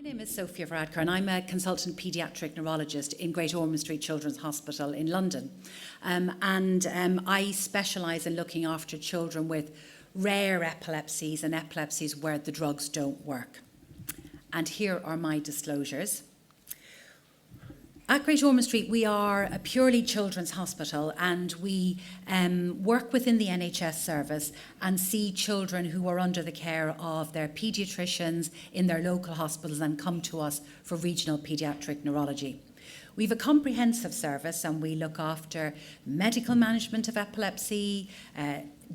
My name is Sophia Vardkar and I'm a consultant paediatric neurologist in Great Ormond Street Children's Hospital in London. I specialise in looking after children with rare epilepsies and epilepsies where the drugs don't work. And here are my disclosures. At Great Ormond Street, we are a purely children's hospital and we work within the NHS service and see children who are under the care of their paediatricians in their local hospitals and come to us for regional paediatric neurology. We have a comprehensive service and we look after medical management of epilepsy,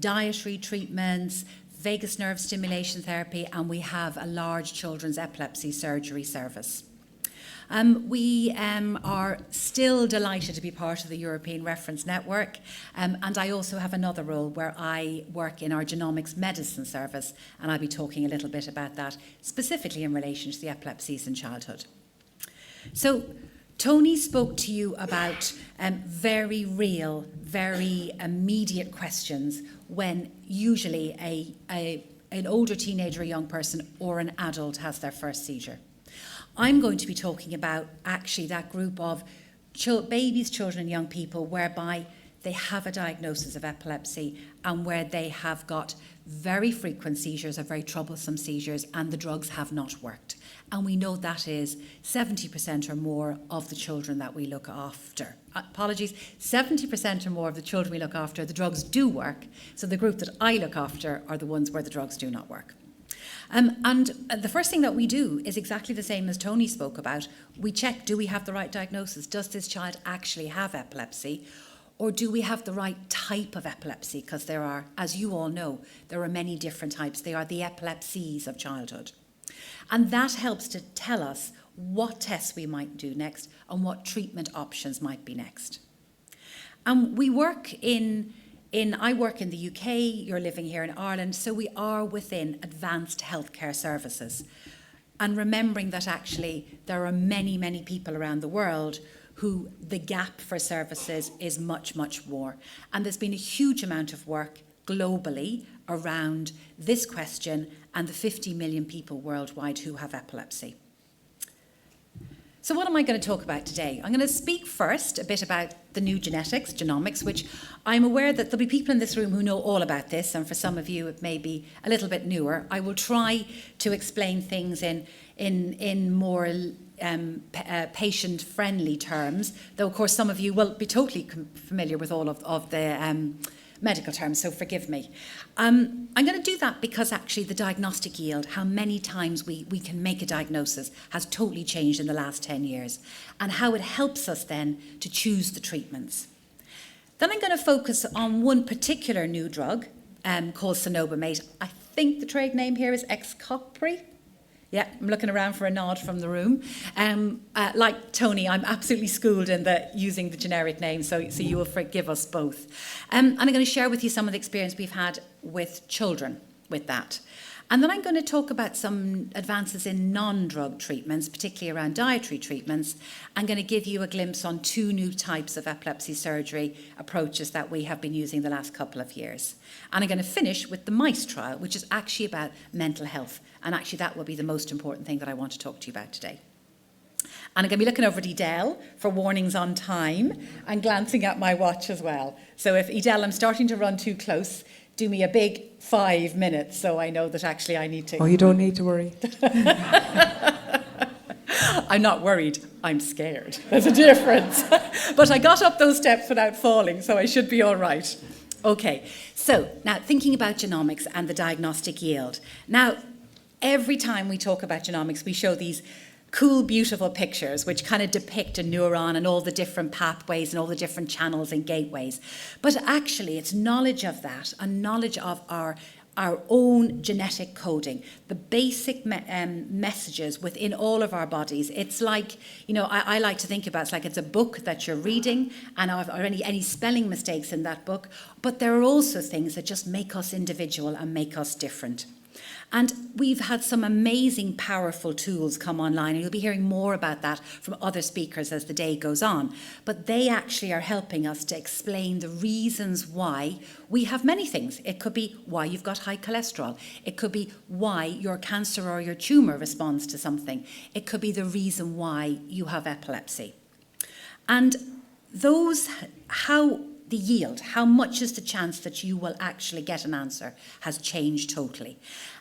dietary treatments, vagus nerve stimulation therapy, and we have a large children's epilepsy surgery service. We are still delighted to be part of the European Reference Network, and I also have another role where I work in our genomics medicine service, and I'll be talking a little bit about that, specifically in relation to the epilepsies in childhood. So, Tony spoke to you about very real, very immediate questions when usually an older teenager, a young person, or an adult has their first seizure. I'm going to be talking about actually that group of babies, children and young people whereby they have a diagnosis of epilepsy and where they have got very frequent seizures or very troublesome seizures and the drugs have not worked. And we know that is 70% or more of the children that we look after. 70% or more of the children we look after, the drugs do work. So the group that I look after are the ones where the drugs do not work. And the first thing that we do is exactly the same as Tony spoke about. We check, do we have the right diagnosis? Does this child actually have epilepsy? Or do we have the right type of epilepsy? Because there are, as you all know, there are many different types. They are the epilepsies of childhood. And that helps to tell us what tests we might do next and what treatment options might be next. And we work I work in the UK, you're living here in Ireland, so we are within advanced healthcare services. And remembering that actually there are many, many people around the world who the gap for services is much, much more. And there's been a huge amount of work globally around this question and the 50 million people worldwide who have epilepsy. So what am I going to talk about today? I'm going to speak first a bit about the new genetics, genomics, which I'm aware that there'll be people in this room who know all about this, and for some of you it may be a little bit newer. I will try to explain things in more patient-friendly terms, though of course some of you will be totally familiar with all of the medical terms, so forgive me. I'm going to do that because actually the diagnostic yield, how many times we can make a diagnosis, has totally changed in the last 10 years, and how it helps us then to choose the treatments. Then I'm going to focus on one particular new drug called cenobamate. I think the trade name here is Xcopri. Yeah, I'm looking around for a nod from the room. Like Tony, I'm absolutely schooled in using the generic name, so you will forgive us both. And I'm going to share with you some of the experience we've had with children with that. And then I'm going to talk about some advances in non-drug treatments, particularly around dietary treatments. I'm going to give you a glimpse on two new types of epilepsy surgery approaches that we have been using the last couple of years. And I'm going to finish with the mice trial, which is actually about mental health. And actually that will be the most important thing that I want to talk to you about today. And I'm going to be looking over at Edel for warnings on time and glancing at my watch as well. So if Edel, I'm starting to run too close, do me a big 5 minutes so I know that actually I need to... Oh, you don't need to worry. I'm not worried, I'm scared. There's a difference. But I got up those steps without falling, so I should be all right. Okay, so now thinking about genomics and the diagnostic yield. Now, every time we talk about genomics, we show these cool, beautiful pictures which kind of depict a neuron and all the different pathways and all the different channels and gateways. But actually, it's knowledge of that and knowledge of our own genetic coding, the basic messages within all of our bodies. It's like, I like to think about it's a book that you're reading and are any spelling mistakes in that book, but there are also things that just make us individual and make us different. And we've had some amazing, powerful tools come online, and you'll be hearing more about that from other speakers as the day goes on. But they actually are helping us to explain the reasons why we have many things. It could be why you've got high cholesterol. It could be why your cancer or your tumour responds to something. It could be the reason why you have epilepsy. And those, how the yield, how much is the chance that you will actually get an answer, has changed totally.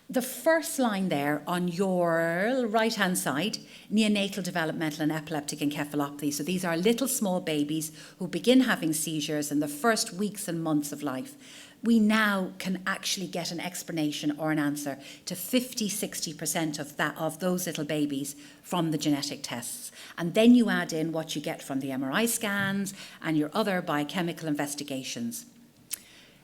The first line there on your right-hand side, neonatal developmental and epileptic encephalopathy. So these are little small babies who begin having seizures in the first weeks and months of life. We now can actually get an explanation or an answer to 50-60% of those little babies from the genetic tests. And then you add in what you get from the MRI scans and your other biochemical investigations.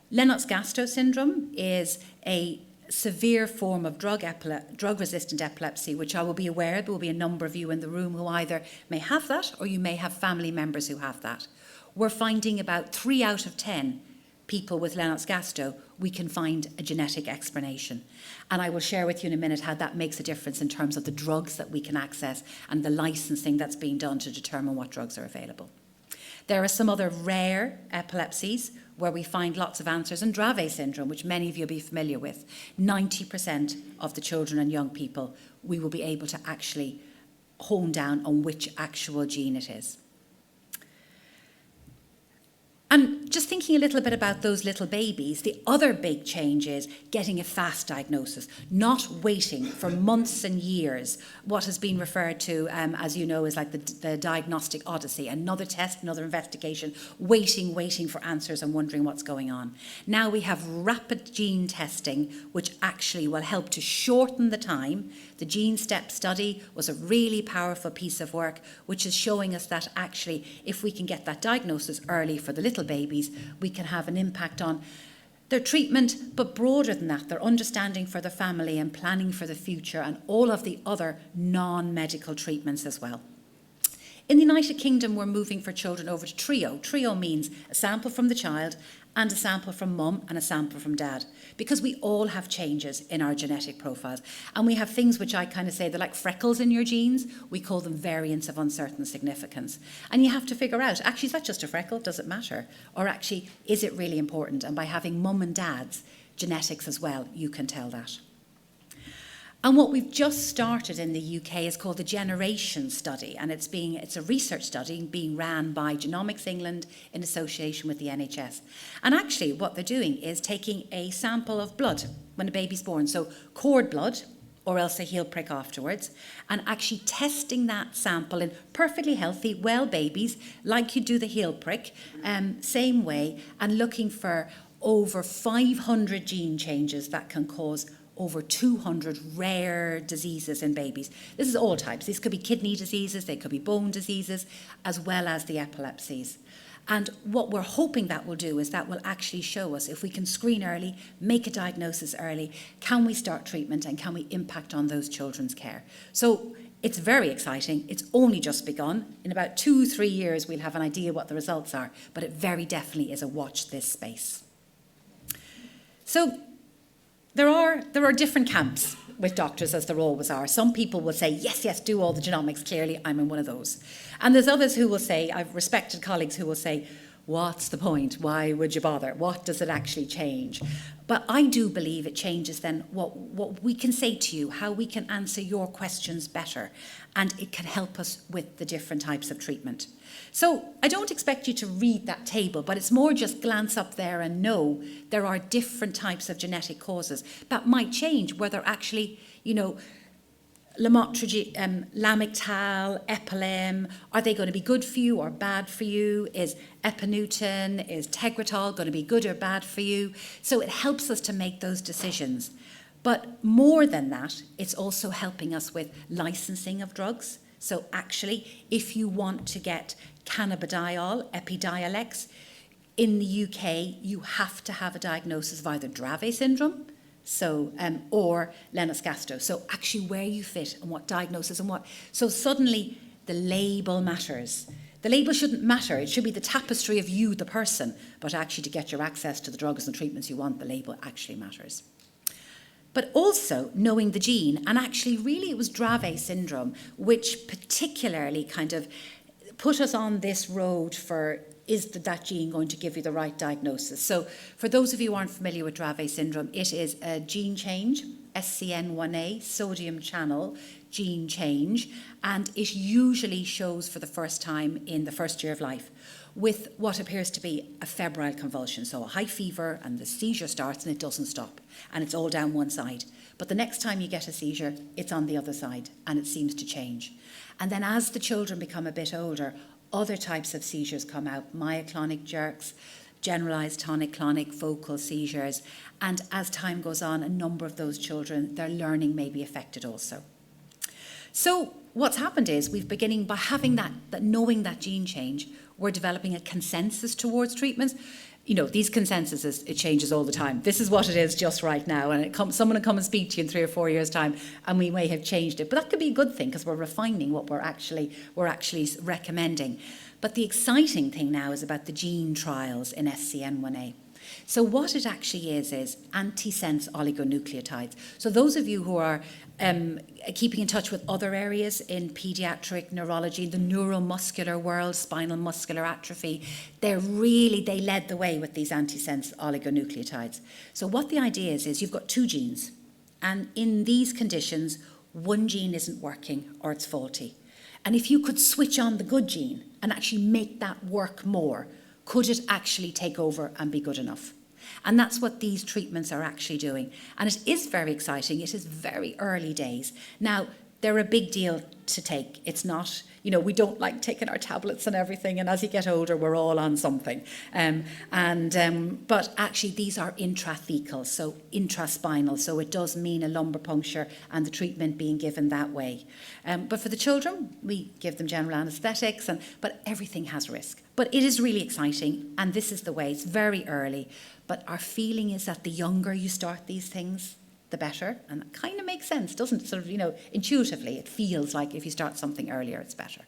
Lennox-Gastaut syndrome is a severe form of drug-resistant epilepsy, which I will be aware there will be a number of you in the room who either may have that or you may have family members who have that. We're finding about 3 out of 10 people with Lennox-Gastaut, we can find a genetic explanation. And I will share with you in a minute how that makes a difference in terms of the drugs that we can access and the licensing that's being done to determine what drugs are available. There are some other rare epilepsies where we find lots of answers, and Dravet syndrome, which many of you will be familiar with. 90% of the children and young people, we will be able to actually hone down on which actual gene it is. And just thinking a little bit about those little babies, the other big change is getting a fast diagnosis, not waiting for months and years, what has been referred to, as you know, as like the diagnostic odyssey, another test, another investigation, waiting for answers and wondering what's going on. Now we have rapid gene testing, which actually will help to shorten the time. The Gene Step study was a really powerful piece of work, which is showing us that actually, if we can get that diagnosis early for the little babies, we can have an impact on their treatment, but broader than that, their understanding for their family and planning for the future and all of the other non-medical treatments as well. In the United Kingdom, we're moving for children over to TRIO. TRIO means a sample from the child and a sample from mum and a sample from dad, because we all have changes in our genetic profiles. And we have things which I kind of say, they're like freckles in your genes. We call them variants of uncertain significance. And you have to figure out, actually, is that just a freckle? Does it matter? Or actually, is it really important? And by having mum and dad's genetics as well, you can tell that. And what we've just started in the UK is called the Generation Study, and it's a research study being ran by Genomics England in association with the NHS. And actually what they're doing is taking a sample of blood when a baby's born, so cord blood, or else a heel prick afterwards, and actually testing that sample in perfectly healthy, well babies, like you do the heel prick, same way, and looking for over 500 gene changes that can cause over 200 rare diseases in babies. This is all types. These could be kidney diseases, they could be bone diseases, as well as the epilepsies. And what we're hoping that will do is that will actually show us if we can screen early, make a diagnosis early, can we start treatment and can we impact on those children's care? So it's very exciting. It's only just begun. In about 2-3 years, we'll have an idea what the results are, but it very definitely is a watch this space. So there are different camps with doctors, as there always are. Some people will say, yes, do all the genomics. Clearly, I'm in one of those. And there's others who will say, I've respected colleagues who will say, what's the point? Why would you bother? What does it actually change? But I do believe it changes then what we can say to you, how we can answer your questions better, and it can help us with the different types of treatment. So I don't expect you to read that table, but it's more just glance up there and know there are different types of genetic causes that might change, whether actually, lamotrigine, Lamictal, Epilem, are they going to be good for you or bad for you? Is Epinutin, is Tegretol going to be good or bad for you? So it helps us to make those decisions. But more than that, it's also helping us with licensing of drugs. So actually, if you want to get cannabidiol, Epidiolex, in the UK, you have to have a diagnosis of either Dravet syndrome, or Lennox-Gastaut. So actually where you fit and what diagnosis and what. So suddenly the label matters. The label shouldn't matter. It should be the tapestry of you, the person. But actually to get your access to the drugs and treatments you want, the label actually matters. but also knowing the gene. And actually, really, it was Dravet syndrome, which particularly kind of put us on this road for, is that gene going to give you the right diagnosis? So for those of you who aren't familiar with Dravet syndrome, it is a gene change, SCN1A, sodium channel gene change, and it usually shows for the first time in the first year of life with what appears to be a febrile convulsion, so a high fever, and the seizure starts and it doesn't stop, and it's all down one side. But the next time you get a seizure, it's on the other side, and it seems to change. And then as the children become a bit older, other types of seizures come out, myoclonic jerks, generalized tonic-clonic focal seizures, and as time goes on, a number of those children, their learning may be affected also. So what's happened is we've beginning by having that knowing that gene change, we're developing a consensus towards treatments. You know, these consensuses, it changes all the time. This is what it is just right now, and someone will come and speak to you in 3 or 4 years' time, and we may have changed it. But that could be a good thing because we're refining what we're actually recommending. But the exciting thing now is about the gene trials in SCN1A. So what it actually is antisense oligonucleotides. So those of you who are keeping in touch with other areas in paediatric neurology, the neuromuscular world, spinal muscular atrophy, they led the way with these antisense oligonucleotides. So what the idea is you've got 2 genes, and in these conditions, one gene isn't working or it's faulty. And if you could switch on the good gene and actually make that work more, could it actually take over and be good enough? And that's what these treatments are actually doing. And it is very exciting. It is very early days. Now, they're a big deal to take. It's not, we don't like taking our tablets and everything, and as you get older, we're all on something. But actually, these are intrathecal, so intraspinal, so it does mean a lumbar puncture and the treatment being given that way. But for the children, we give them general anaesthetics, but everything has risk. But it is really exciting, and this is the way. It's very early, but our feeling is that the younger you start these things, the better. And that kind of makes sense, doesn't it? Sort of, intuitively, it feels like if you start something earlier, it's better.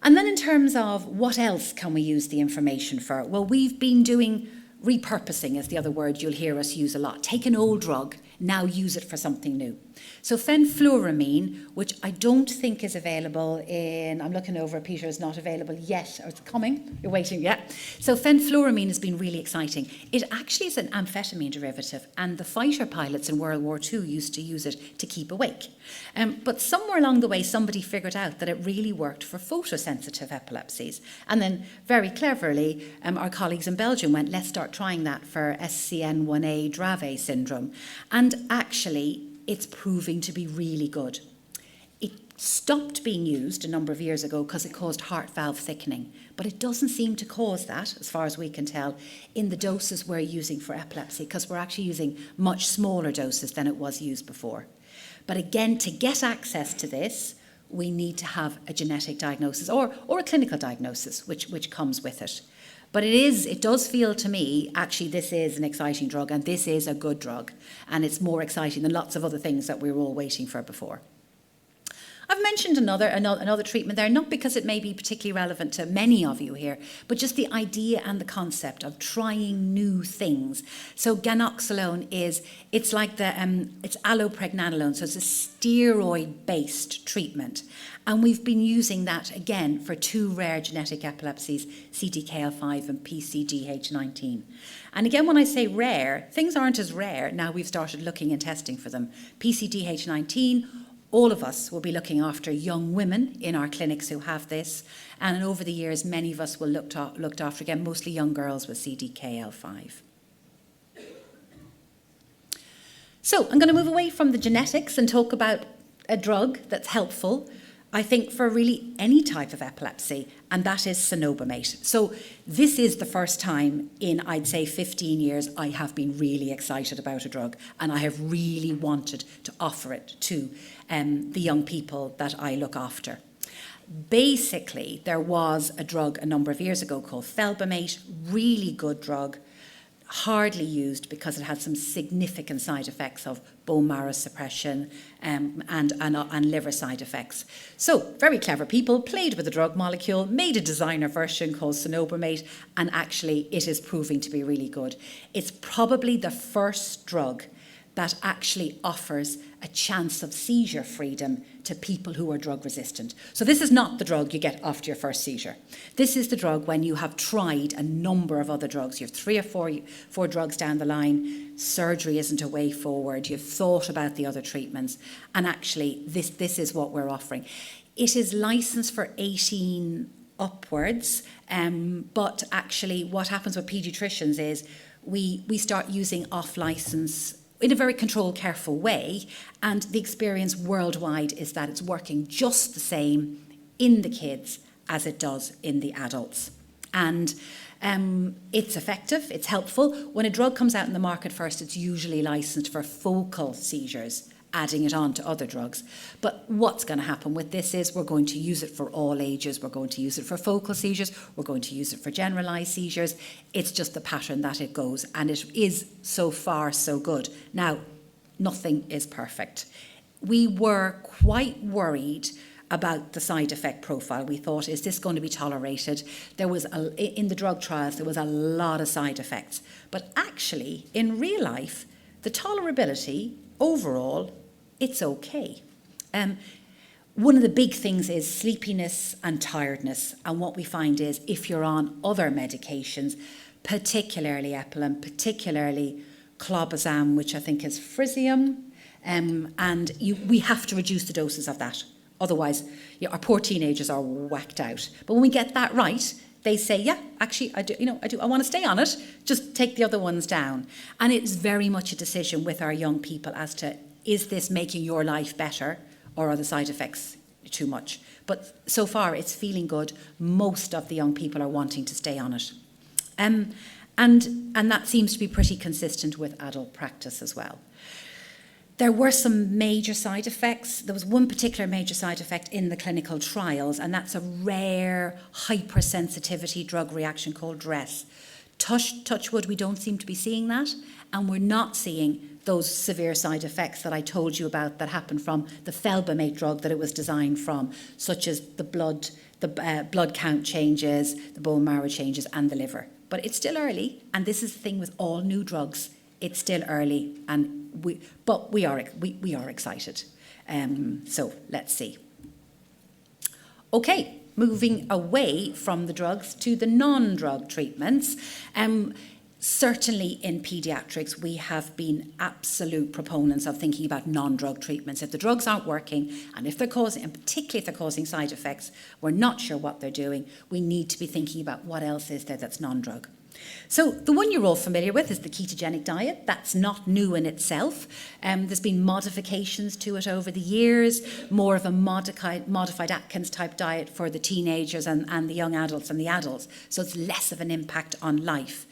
And then in terms of what else can we use the information for? Well, we've been doing repurposing, is the other word you'll hear us use a lot. Take an old drug, now use it for something new. So fenfluramine, which I don't think is available I'm looking over, Peter, is not available yet, or it's coming, you're waiting, yeah. So fenfluramine has been really exciting. It actually is an amphetamine derivative, and the fighter pilots in World War II used to use it to keep awake. But somewhere along the way, somebody figured out that it really worked for photosensitive epilepsies. And then very cleverly, our colleagues in Belgium went, let's start trying that for SCN1A Dravet syndrome. And actually, it's proving to be really good. It stopped being used a number of years ago because it caused heart valve thickening, but it doesn't seem to cause that, as far as we can tell, in the doses we're using for epilepsy, because we're actually using much smaller doses than it was used before. But again, to get access to this, we need to have a genetic diagnosis or a clinical diagnosis, which comes with it. But it does feel to me, actually, this is an exciting drug, and this is a good drug, and it's more exciting than lots of other things that we were all waiting for before. I've mentioned another treatment there, not because it may be particularly relevant to many of you here, but just the idea and the concept of trying new things. So ganoxolone it's like it's allopregnanolone, so it's a steroid-based treatment. And we've been using that, again, for 2 rare genetic epilepsies, CDKL5 and PCDH19. And again, when I say rare, things aren't as rare now we've started looking and testing for them. PCDH19, all of us will be looking after young women in our clinics who have this. And over the years, many of us will looked after, again, mostly young girls with CDKL5. So I'm going to move away from the genetics and talk about a drug that's helpful, I think, for really any type of epilepsy, and that is cenobamate. So this is the first time in, I'd say, 15 years I have been really excited about a drug, and I have really wanted to offer it to the young people that I look after. Basically, there was a drug a number of years ago called felbamate, really good drug, hardly used because it had some significant side effects of bone marrow suppression and liver side effects. So very clever people played with the drug molecule, made a designer version called cenobamate, and actually it is proving to be really good. It's probably the first drug that actually offers a chance of seizure freedom to people who are drug resistant. So this is not the drug you get after your first seizure. This is the drug when you have tried a number of other drugs. You have 3 or 4 drugs down the line. Surgery isn't a way forward. You've thought about the other treatments. And actually, this is what we're offering. It is licensed for 18 upwards, but actually what happens with paediatricians is we start using off-license in a very controlled, careful way, and the experience worldwide is that it's working just the same in the kids as it does in the adults. And it's effective, it's helpful. When a drug comes out in the market first, it's usually licensed for focal seizures, adding it on to other drugs. But what's going to happen with this is we're going to use it for all ages. We're going to use it for focal seizures. We're going to use it for generalised seizures. It's just the pattern that it goes. And it is so far so good. Now, nothing is perfect. We were quite worried about the side effect profile. We thought, is this going to be tolerated? In the drug trials, there was a lot of side effects. But actually, in real life, the tolerability overall, it's okay. One of the big things is sleepiness and tiredness. And what we find is if you're on other medications, particularly Epilim, particularly clobazam, which I think is frisium, we have to reduce the doses of that. Otherwise, our poor teenagers are whacked out. But when we get that right, they say, yeah, actually, I want to stay on it. Just take the other ones down. And it's very much a decision with our young people as to, is this making your life better or are the side effects too much? But so far, it's feeling good. Most of the young people are wanting to stay on it. And that seems to be pretty consistent with adult practice as well. There were some major side effects. There was one particular major side effect in the clinical trials, and that's a rare hypersensitivity drug reaction called DRESS. Touch wood, we don't seem to be seeing that, and we're not seeing those severe side effects that I told you about that happen from the felbamate drug that it was designed from, such as the blood count changes, the bone marrow changes, and the liver. But it's still early, and this is the thing with all new drugs. It's still early, but we are excited. So let's see. Okay, moving away from the drugs to the non-drug treatments. Certainly in paediatrics, we have been absolute proponents of thinking about non-drug treatments. If the drugs aren't working, and particularly if they're causing side effects, we're not sure what they're doing, we need to be thinking about what else is there that's non-drug. So the one you're all familiar with is the ketogenic diet. That's not new in itself. There's been modifications to it over the years, more of a modified Atkins type diet for the teenagers and the young adults and the adults. So it's less of an impact on life.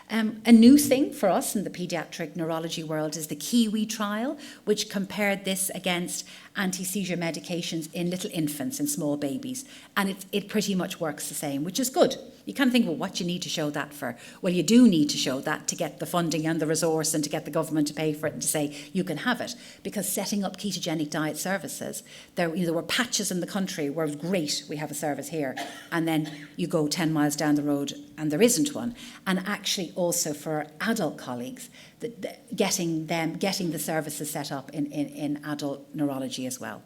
A new thing for us in the paediatric neurology world is the Kiwi trial, which compared this against anti-seizure medications in little infants and small babies. And it pretty much works the same, which is good. You kind of think, well, what do you need to show that for? Well, you do need to show that to get the funding and the resource and to get the government to pay for it and to say you can have it. Because setting up ketogenic diet services, there were patches in the country where it was great, we have a service here. And then you go 10 miles down the road and there isn't one. And actually also for adult colleagues, getting the services set up in adult neurology as well.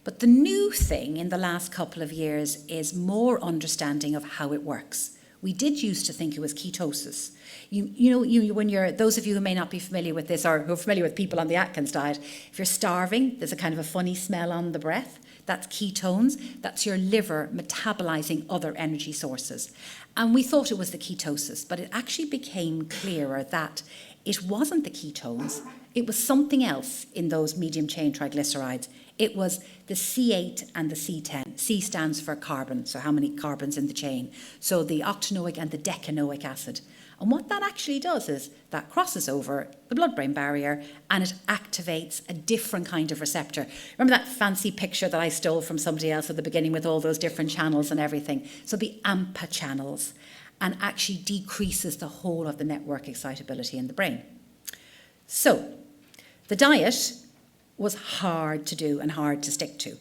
But the new thing in the last couple of years is more understanding of how it works. We did used to think it was ketosis. Those of you who may not be familiar with this or who are familiar with people on the Atkins diet, if you're starving, there's a kind of a funny smell on the breath. That's ketones. That's your liver metabolizing other energy sources. And we thought it was the ketosis, but it actually became clearer that it wasn't the ketones. It was something else in those medium chain triglycerides. It was the C8 and the C10. C stands for carbon, so how many carbons in the chain. So the octanoic and the decanoic acid. And what that actually does is that crosses over the blood-brain barrier and it activates a different kind of receptor. Remember that fancy picture that I stole from somebody else at the beginning with all those different channels and everything? So the AMPA channels. and actually decreases the whole of the network excitability in the brain. So the diet was hard to do and hard to stick to.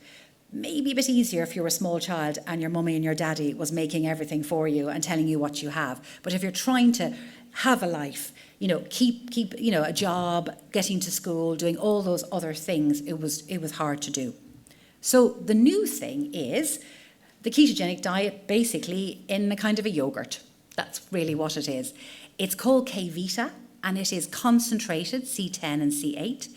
Maybe a bit easier if you're a small child and your mummy and your daddy was making everything for you and telling you what you have. But if you're trying to have a life, keep a job, getting to school, doing all those other things, it was hard to do. So the new thing is the ketogenic diet, basically in a kind of a yogurt. That's really what it is. It's called K-Vita, and it is concentrated C10 and C8.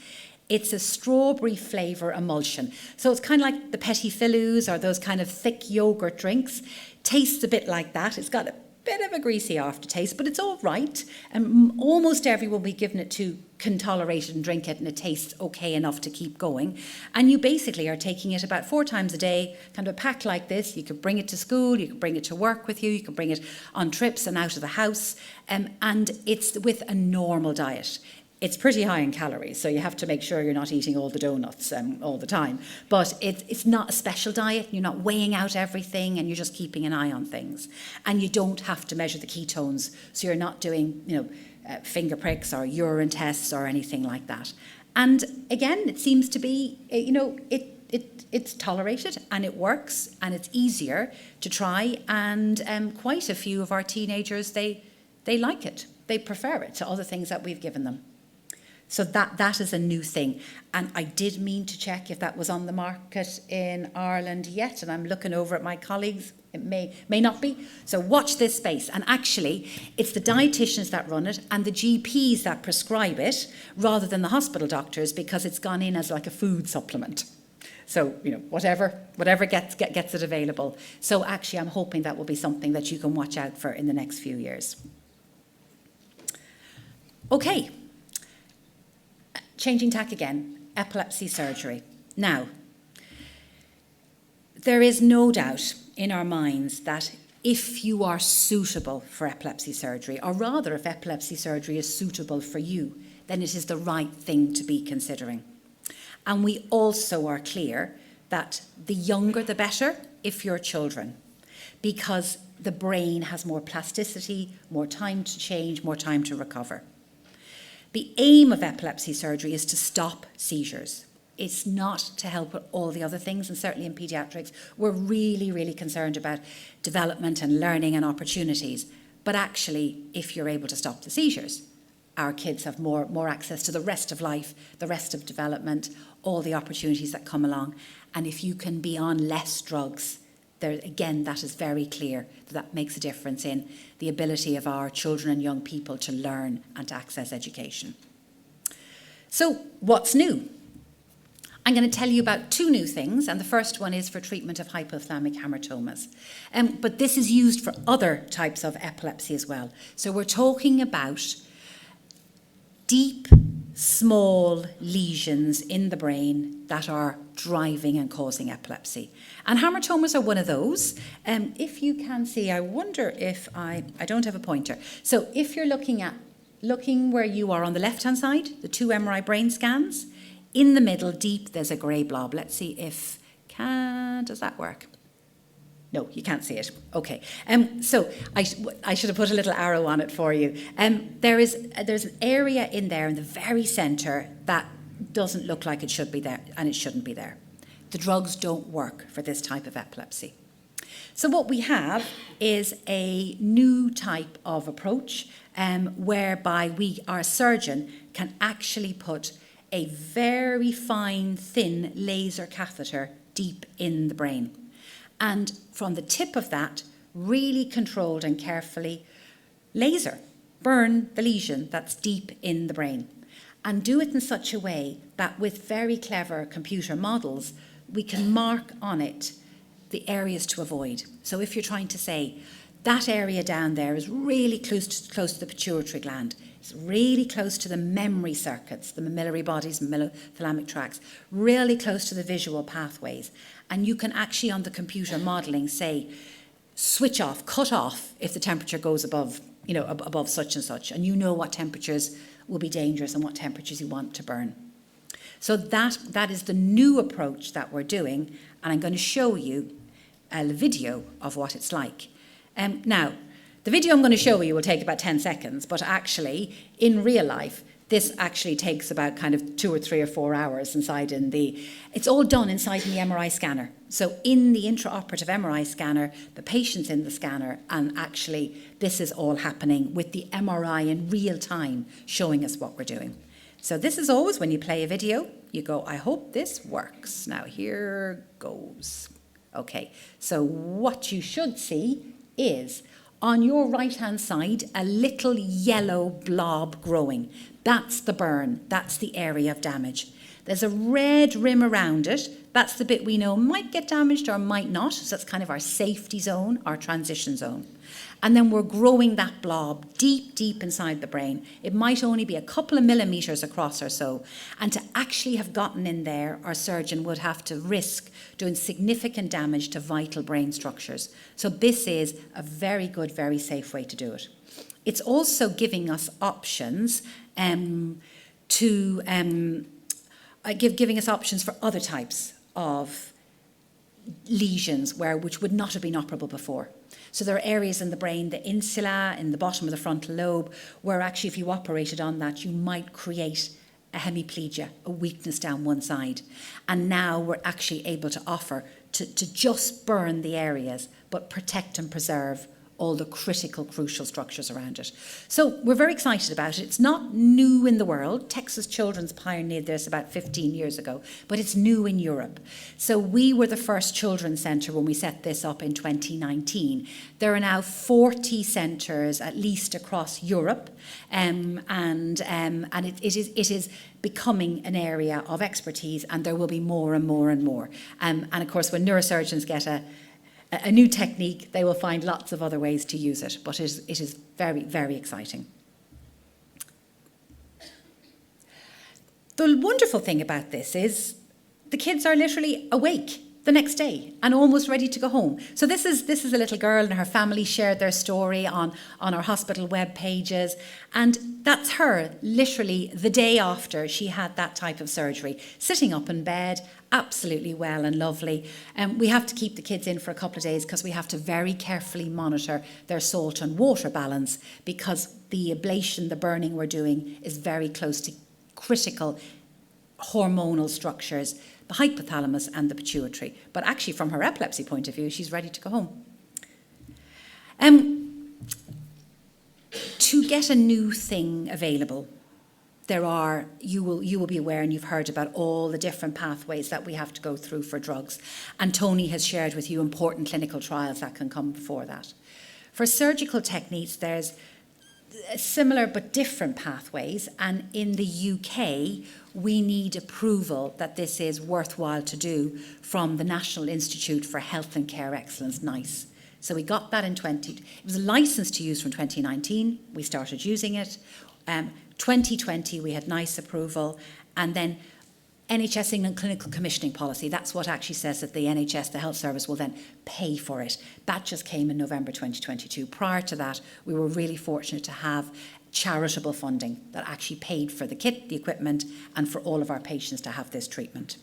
It's a strawberry flavour emulsion. So it's kind of like the Petit Filous or those kind of thick yogurt drinks. Tastes a bit like that. It's got a bit of a greasy aftertaste, but it's all right. And almost everyone we've given it to can tolerate it and drink it, and it tastes okay enough to keep going. And you basically are taking it about 4 times a day, kind of a pack like this. You could bring it to school, you could bring it to work with you, you could bring it on trips and out of the house. And it's with a normal diet. It's pretty high in calories, so you have to make sure you're not eating all the donuts all the time. But it's not a special diet. You're not weighing out everything, and you're just keeping an eye on things. And you don't have to measure the ketones, so you're not doing, finger pricks or urine tests or anything like that. And again, it seems to be, it's tolerated and it works and it's easier to try. And quite a few of our teenagers, they like it. They prefer it to other things that we've given them. So that is a new thing. And I did mean to check if that was on the market in Ireland yet. And I'm looking over at my colleagues. It may not be. So watch this space. And actually, it's the dietitians that run it and the GPs that prescribe it rather than the hospital doctors, because it's gone in as like a food supplement. So, whatever gets it available. So actually, I'm hoping that will be something that you can watch out for in the next few years. Okay. Changing tack again, epilepsy surgery. Now, there is no doubt in our minds that if you are suitable for epilepsy surgery, or rather if epilepsy surgery is suitable for you, then it is the right thing to be considering. And we also are clear that the younger the better if you're children, because the brain has more plasticity, more time to change, more time to recover. The aim of epilepsy surgery is to stop seizures. It's not to help with all the other things, and certainly in paediatrics, we're really, really concerned about development and learning and opportunities. But actually, if you're able to stop the seizures, our kids have more access to the rest of life, the rest of development, all the opportunities that come along. And if you can be on less drugs, there, again, that is very clear that makes a difference in the ability of our children and young people to learn and to access education. So what's new? I'm going to tell you about 2 new things, and the first one is for treatment of hypothalamic hamartomas. But this is used for other types of epilepsy as well. So we're talking about deep, small lesions in the brain that are driving and causing epilepsy. And hamartomas are one of those. If you can see, I wonder if I don't have a pointer. So if you're looking where you are on the left-hand side, the 2 MRI brain scans, in the middle, deep, there's a grey blob. Let's see if, does that work? No, you can't see it. Okay. So I should have put a little arrow on it for you. There's an area in there in the very centre that doesn't look like it should be there, and it shouldn't be there. The drugs don't work for this type of epilepsy. So what we have is a new type of approach whereby our surgeon can actually put a very fine, thin laser catheter deep in the brain. And from the tip of that, really controlled and carefully, burn the lesion that's deep in the brain. And do it in such a way that with very clever computer models, we can mark on it the areas to avoid. So if you're trying to say, that area down there is really close to the pituitary gland, it's really close to the memory circuits, the mammillary bodies, thalamic tracts, really close to the visual pathways. And you can actually, on the computer modelling, say, switch off, cut off if the temperature goes above such and such. And you know what temperatures will be dangerous and what temperatures you want to burn. So that is the new approach that we're doing. And I'm going to show you a video of what it's like. Now, The video I'm going to show you will take about 10 seconds, but actually, in real life, this actually takes about kind of 2 or 3 or 4 hours it's all done inside in the MRI scanner. So in the intraoperative MRI scanner, the patient's in the scanner, and actually this is all happening with the MRI in real time showing us what we're doing. So this is always when you play a video, you go, I hope this works. Now here goes. Okay, so what you should see is on your right-hand side, a little yellow blob growing. That's the burn. That's the area of damage. There's a red rim around it. That's the bit we know might get damaged or might not. So that's kind of our safety zone, our transition zone. And then we're growing that blob deep, deep inside the brain. It might only be a couple of millimetres across or so. And to actually have gotten in there, our surgeon would have to risk doing significant damage to vital brain structures. So this is a very good, very safe way to do it. It's also giving us options giving us options for other types of lesions which would not have been operable before. So there are areas in the brain, the insula, in the bottom of the frontal lobe, where actually if you operated on that, you might create a hemiplegia, a weakness down one side. And now we're actually able to offer to just burn the areas, but protect and preserve all the critical, crucial structures around it. So we're very excited about it. It's not new in the world. Texas Children's pioneered this about 15 years ago, but it's new in Europe. So we were the first children's centre when we set this up in 2019. There are now 40 centres, at least across Europe, and it is becoming an area of expertise, and there will be more and more and more. And of course, when neurosurgeons get a new technique, they will find lots of other ways to use it, but it is very, very exciting. The wonderful thing about this is the kids are literally awake the next day and almost ready to go home. So this is a little girl, and her family shared their story on our hospital web pages, and that's her literally the day after she had that type of surgery, sitting up in bed, absolutely well and lovely. We have to keep the kids in for a couple of days because we have to very carefully monitor their salt and water balance, because the ablation, the burning we're doing, is very close to critical hormonal structures, the hypothalamus and the pituitary. But actually, from her epilepsy point of view, she's ready to go home. To get a new thing available, you will be aware, and you've heard about all the different pathways that we have to go through for drugs. And Tony has shared with you important clinical trials that can come before that. For surgical techniques, there's similar but different pathways, and in the UK we need approval that this is worthwhile to do from the National Institute for Health and Care Excellence, NICE. So we got that it was a license to use from 2019, we started using it. 2020 we had NICE approval, and then NHS England clinical commissioning policy, that's what actually says that the NHS, the health service, will then pay for it. That just came in November 2022. Prior to that, we were really fortunate to have charitable funding that actually paid for the kit, the equipment, and for all of our patients to have this treatment.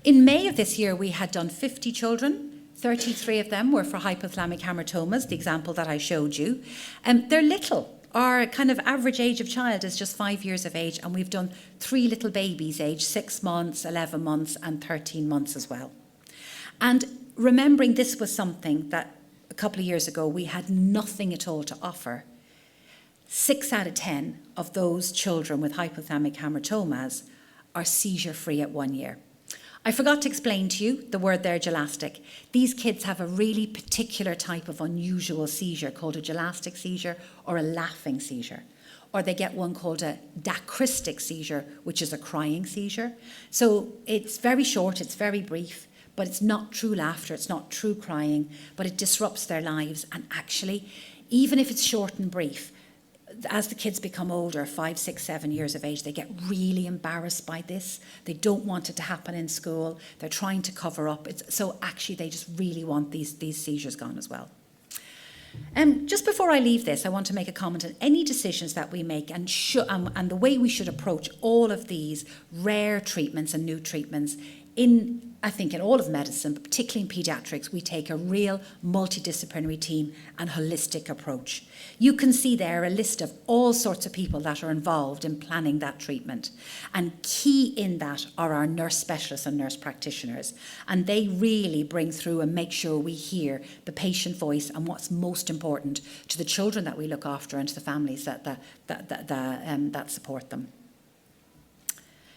In May of this year, we had done 50 children. 33 of them were for hypothalamic hamartomas, the example that I showed you. They're little. Our kind of average age of child is just 5 years of age, and we've done 3 little babies aged 6 months, 11 months and 13 months as well. And remembering this was something that a couple of years ago we had nothing at all to offer, 6 out of 10 of those children with hypothalamic hamartomas are seizure-free at 1 year. I forgot to explain to you the word there, gelastic. These kids have a really particular type of unusual seizure called a gelastic seizure or a laughing seizure. Or they get one called a dacrystic seizure, which is a crying seizure. So it's very short, it's very brief, but it's not true laughter, it's not true crying, but it disrupts their lives. And actually, even if it's short and brief, as the kids become older, 5, 6, 7 years of age, they get really embarrassed by this. They don't want it to happen in school. They're trying to cover up. So actually, they just really want these seizures gone as well. Just before I leave this, I want to make a comment on any decisions that we make and the way we should approach all of these rare treatments and new treatments I think in all of medicine, but particularly in paediatrics, we take a real multidisciplinary team and holistic approach. You can see there a list of all sorts of people that are involved in planning that treatment. And key in that are our nurse specialists and nurse practitioners. And they really bring through and make sure we hear the patient voice and what's most important to the children that we look after and to the families that support them.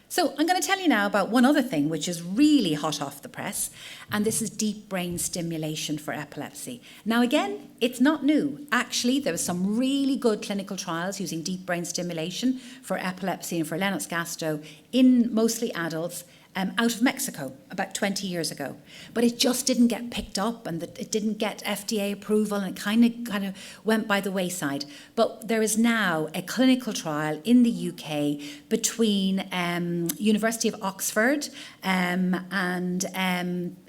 So I'm going to tell you now about one other thing which is really hot off the press, and this is deep brain stimulation for epilepsy. Now again, it's not new. Actually, there were some really good clinical trials using deep brain stimulation for epilepsy and for Lennox-Gastaut in mostly adults out of Mexico about 20 years ago. But it just didn't get picked up, and it didn't get FDA approval, and it kind of went by the wayside. But there is now a clinical trial in the UK between University of Oxford and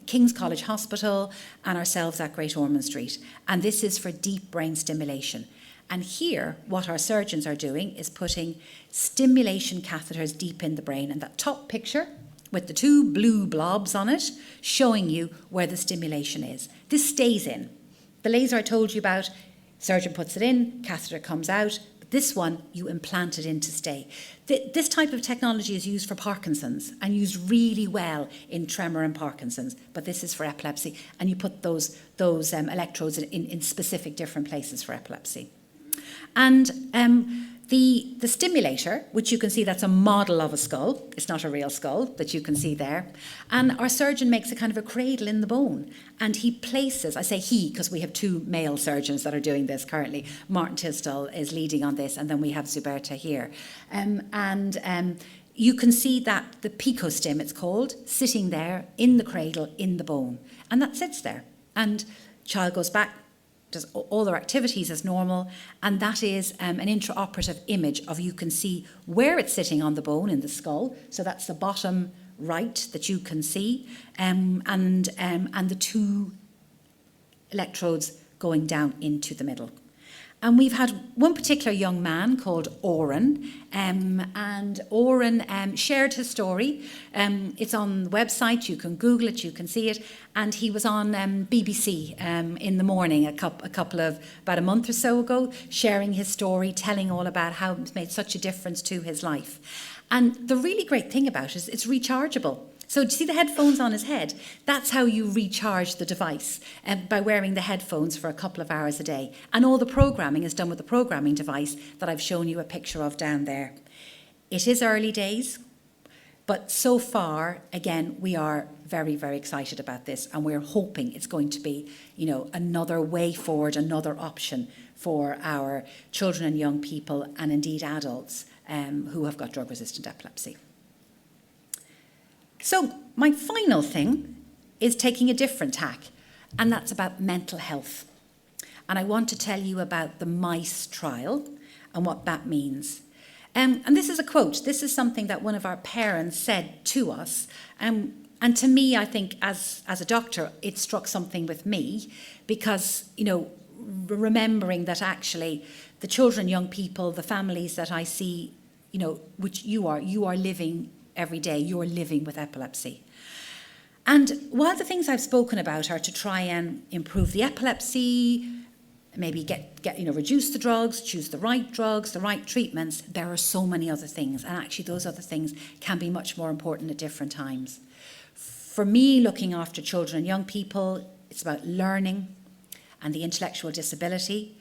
King's College Hospital and ourselves at Great Ormond Street. And this is for deep brain stimulation. And here, what our surgeons are doing is putting stimulation catheters deep in the brain. And that top picture with the two blue blobs on it, showing you where the stimulation is. This stays in. The laser I told you about, surgeon puts it in, catheter comes out. But this one, you implant it in to stay. This type of technology is used for Parkinson's and used really well in tremor and Parkinson's. But this is for epilepsy, and you put those electrodes in specific different places for epilepsy. And the stimulator, which you can see, that's a model of a skull. It's not a real skull that you can see there. And our surgeon makes a kind of a cradle in the bone. And he places, I say he, because we have two male surgeons that are doing this currently. Martin Tisdall is leading on this, and then we have Zuberta here. You can see that the picostim, it's called, sitting there in the cradle, in the bone. And that sits there. And child goes back, does all their activities as normal, and that is an intraoperative image of, you can see where it's sitting on the bone in the skull, so that's the bottom right that you can see, and the two electrodes going down into the middle. And we've had one particular young man called Oren, and Oren shared his story. It's on the website, you can Google it, you can see it. And he was on BBC in the morning about a month or so ago, sharing his story, telling all about how it's made such a difference to his life. And the really great thing about it is it's rechargeable. So do you see the headphones on his head? That's how you recharge the device, by wearing the headphones for a couple of hours a day. And all the programming is done with the programming device that I've shown you a picture of down there. It is early days, but so far, again, we are very, very excited about this, and we're hoping it's going to be, another way forward, another option for our children and young people, and indeed adults who have got drug-resistant epilepsy. So my final thing is taking a different tack, and that's about mental health. And I want to tell you about the MICE trial and what that means. And this is a quote. This is something that one of our parents said to us. And to me, I think as a doctor, it struck something with me because, remembering that actually the children, young people, the families that I see, which you are living every day, you're living with epilepsy. And while the things I've spoken about are to try and improve the epilepsy, maybe reduce the drugs, choose the right treatments, there are so many other things. And actually those other things can be much more important at different times. For me, looking after children and young people, it's about learning and the intellectual disability.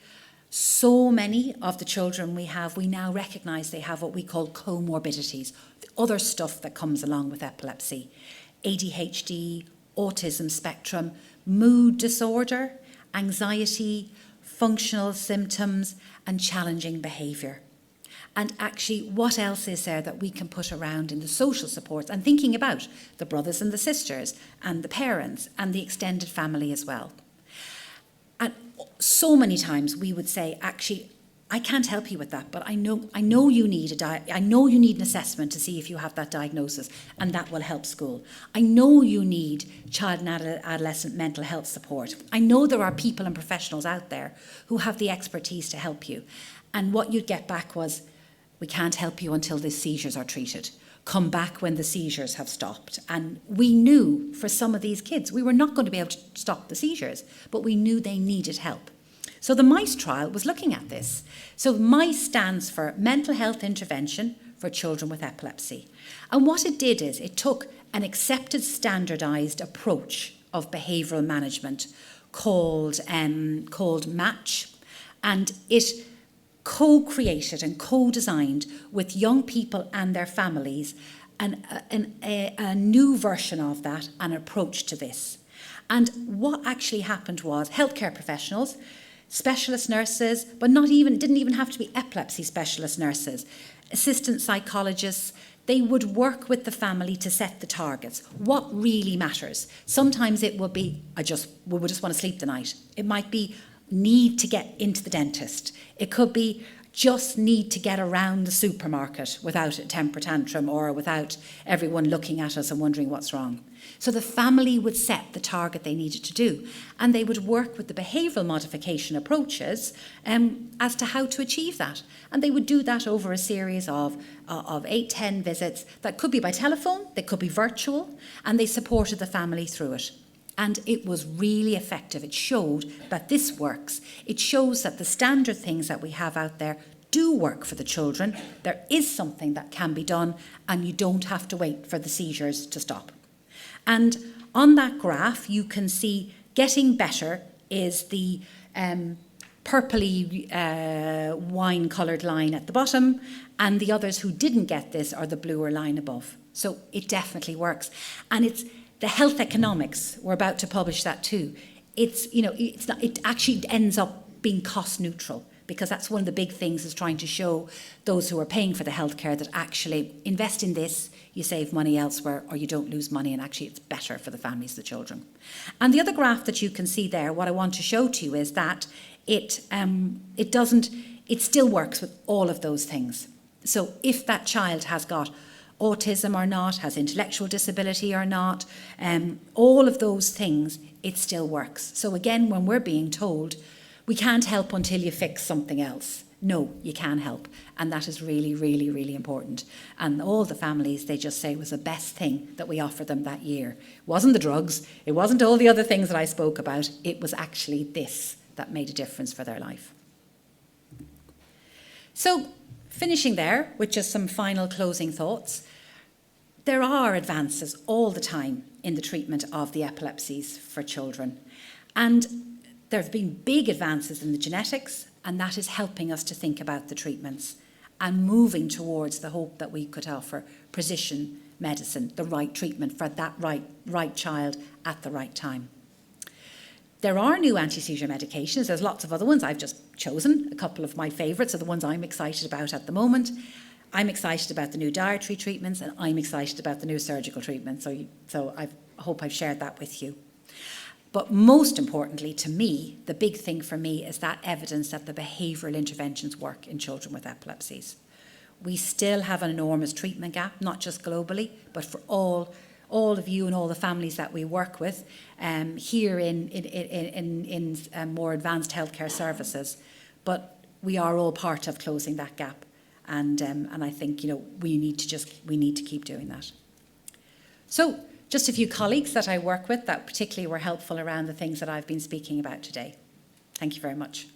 So many of the children we now recognise they have what we call comorbidities, the other stuff that comes along with epilepsy. ADHD, autism spectrum, mood disorder, anxiety, functional symptoms, and challenging behaviour. And actually, what else is there that we can put around in the social supports, and thinking about the brothers and the sisters and the parents and the extended family as well. And so many times we would say, actually, I can't help you with that, but I know you need an assessment to see if you have that diagnosis, and that will help school. I know you need child and adolescent mental health support. I know there are people and professionals out there who have the expertise to help you. And what you'd get back was, we can't help you until the seizures are treated. come back when the seizures have stopped. And we knew for some of these kids, we were not going to be able to stop the seizures, but we knew they needed help. So the MICE trial was looking at this. So MICE stands for Mental Health Intervention for Children with Epilepsy. And what it did is it took an accepted standardised approach of behavioural management called MATCH, and it co-created and co-designed with young people and their families a new version of that, an approach to this. And what actually happened was healthcare professionals, specialist nurses, but didn't even have to be epilepsy specialist nurses, assistant psychologists, they would work with the family to set the targets. What really matters? Sometimes it would be, we would just want to sleep the night. It might be need to get into the dentist. It could be just need to get around the supermarket without a temper tantrum or without everyone looking at us and wondering what's wrong. So the family would set the target they needed to do, and they would work with the behavioural modification approaches as to how to achieve that. And they would do that over a series of 8-10 visits that could be by telephone, they could be virtual, and they supported the family through it. And it was really effective. It showed that this works. It shows that the standard things that we have out there do work for the children. There is something that can be done, and you don't have to wait for the seizures to stop. And on that graph, you can see getting better is the purpley wine-coloured line at the bottom, and the others who didn't get this are the bluer line above. So it definitely works. And it's the health economics, we're about to publish that too. It actually ends up being cost neutral, because that's one of the big things, is trying to show those who are paying for the healthcare that actually invest in this, you save money elsewhere, or you don't lose money, and actually it's better for the families, the children. And the other graph that you can see there, what I want to show to you is that it still works with all of those things. So if that child has got autism or not, has intellectual disability or not, all of those things, it still works. So again, when we're being told, we can't help until you fix something else. No, you can help. And that is really, really, really important. And all the families, they just say it was the best thing that we offered them that year. It wasn't the drugs, it wasn't all the other things that I spoke about, it was actually this that made a difference for their life. So, finishing there with just some final closing thoughts, there are advances all the time in the treatment of the epilepsies for children. And there have been big advances in the genetics, and that is helping us to think about the treatments and moving towards the hope that we could offer precision medicine, the right treatment for that right child at the right time. There are new anti-seizure medications. There's lots of other ones. I've just chosen a couple of my favourites, are the ones I'm excited about at the moment. I'm excited about the new dietary treatments, and I'm excited about the new surgical treatments. So I hope I've shared that with you. But most importantly to me, the big thing for me is that evidence that the behavioural interventions work in children with epilepsies. We still have an enormous treatment gap, not just globally, but for all of you and all the families that we work with here in more advanced healthcare services. But we are all part of closing that gap. And I think, we need to keep doing that. So just a few colleagues that I work with that particularly were helpful around the things that I've been speaking about today. Thank you very much.